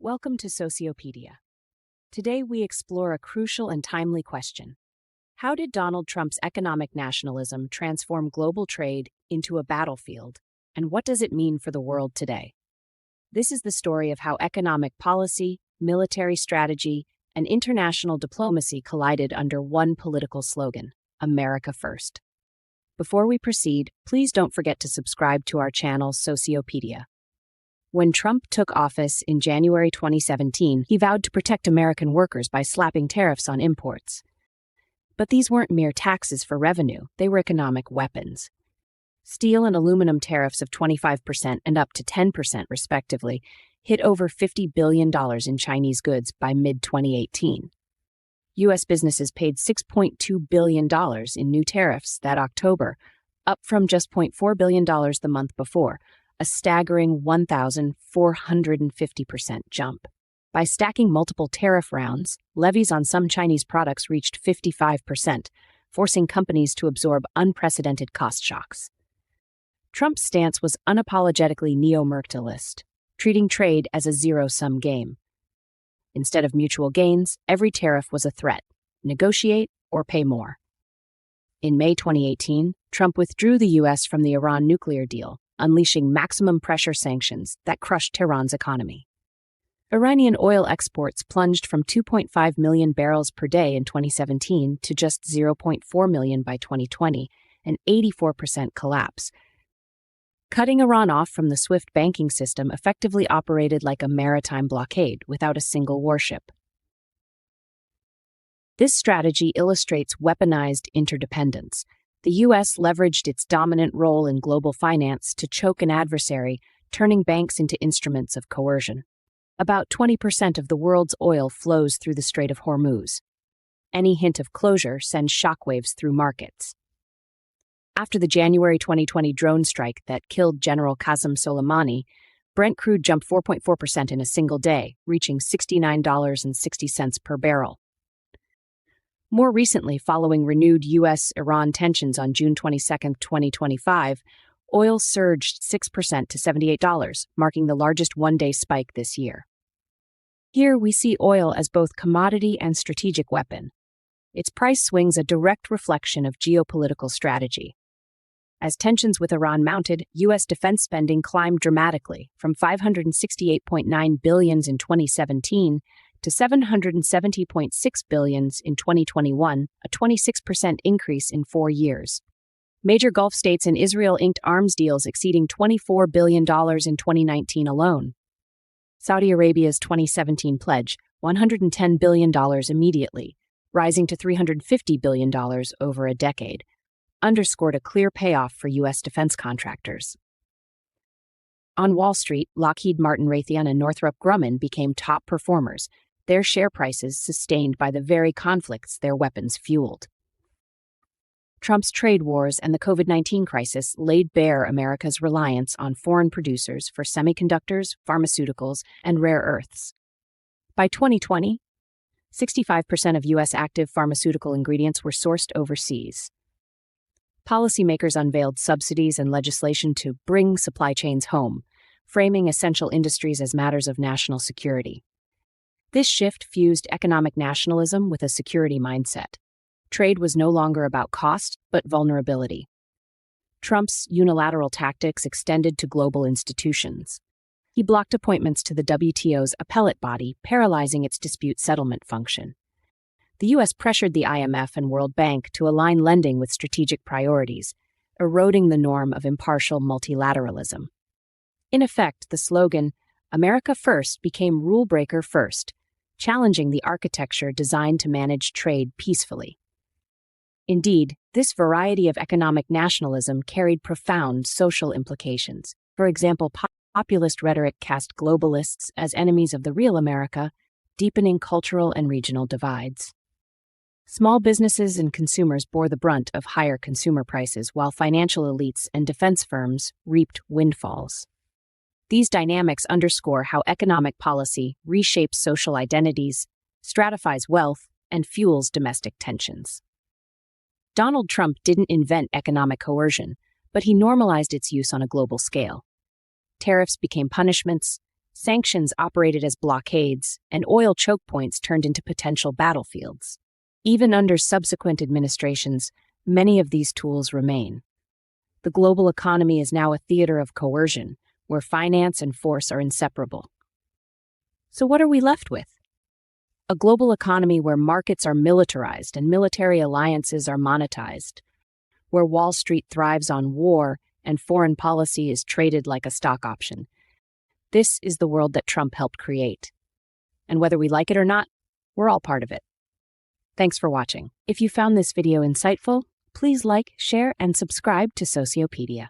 Welcome to Sociopedia. Today we explore a crucial and timely question. How did Donald Trump's economic nationalism transform global trade into a battlefield, and what does it mean for the world today? This is the story of how economic policy, military strategy, and international diplomacy collided under one political slogan: America First. Before we proceed, please don't forget to subscribe to our channel Sociopedia. When Trump took office in January 2017, he vowed to protect American workers by slapping tariffs on imports. But these weren't mere taxes for revenue, they were economic weapons. Steel and aluminum tariffs of 25% and up to 10%, respectively, hit over $50 billion in Chinese goods by mid-2018. U.S. businesses paid $6.2 billion in new tariffs that October, up from just $0.4 billion the month before, a staggering 1,450% jump. By stacking multiple tariff rounds, levies on some Chinese products reached 55%, forcing companies to absorb unprecedented cost shocks. Trump's stance was unapologetically neo-mercantilist, treating trade as a zero-sum game. Instead of mutual gains, every tariff was a threat: negotiate or pay more. In May 2018, Trump withdrew the U.S. from the Iran nuclear deal, unleashing maximum pressure sanctions that crushed Tehran's economy. Iranian oil exports plunged from 2.5 million barrels per day in 2017 to just 0.4 million by 2020, an 84% collapse. Cutting Iran off from the SWIFT banking system effectively operated like a maritime blockade without a single warship. This strategy illustrates weaponized interdependence. The U.S. leveraged its dominant role in global finance to choke an adversary, turning banks into instruments of coercion. About 20% of the world's oil flows through the Strait of Hormuz. Any hint of closure sends shockwaves through markets. After the January 2020 drone strike that killed General Qasem Soleimani, Brent crude jumped 4.4% in a single day, reaching $69.60 per barrel. More recently, following renewed U.S.-Iran tensions on June 22, 2025, oil surged 6% to $78, marking the largest one-day spike this year. Here we see oil as both commodity and strategic weapon. Its price swings a direct reflection of geopolitical strategy. As tensions with Iran mounted, U.S. defense spending climbed dramatically, from $568.9 billion in 2017 to $770.6 billion in 2021, a 26% increase in 4 years. Major Gulf states and Israel inked arms deals exceeding $24 billion in 2019 alone. Saudi Arabia's 2017 pledge, $110 billion immediately, rising to $350 billion over a decade, underscored a clear payoff for U.S. defense contractors. On Wall Street, Lockheed Martin, Raytheon, and Northrop Grumman became top performers, their share prices sustained by the very conflicts their weapons fueled. Trump's trade wars and the COVID-19 crisis laid bare America's reliance on foreign producers for semiconductors, pharmaceuticals, and rare earths. By 2020, 65% of U.S. active pharmaceutical ingredients were sourced overseas. Policymakers unveiled subsidies and legislation to bring supply chains home, framing essential industries as matters of national security. This shift fused economic nationalism with a security mindset. Trade was no longer about cost, but vulnerability. Trump's unilateral tactics extended to global institutions. He blocked appointments to the WTO's appellate body, paralyzing its dispute settlement function. The U.S. pressured the IMF and World Bank to align lending with strategic priorities, eroding the norm of impartial multilateralism. In effect, the slogan, "America First," became rule breaker first, challenging the architecture designed to manage trade peacefully. Indeed, this variety of economic nationalism carried profound social implications. For example, populist rhetoric cast globalists as enemies of the real America, deepening cultural and regional divides. Small businesses and consumers bore the brunt of higher consumer prices, while financial elites and defense firms reaped windfalls. These dynamics underscore how economic policy reshapes social identities, stratifies wealth, and fuels domestic tensions. Donald Trump didn't invent economic coercion, but he normalized its use on a global scale. Tariffs became punishments, Sanctions operated as blockades, and oil choke points turned into potential battlefields. Even under subsequent administrations, many of these tools remain. The global economy is now a theater of coercion, where finance and force are inseparable. So what are we left with? A global economy where markets are militarized and military alliances are monetized, where Wall Street thrives on war and foreign policy is traded like a stock option. This is the world that Trump helped create. And whether we like it or not, we're all part of it. Thanks for watching. If you found this video insightful, please like, share, and subscribe to Sociopedia.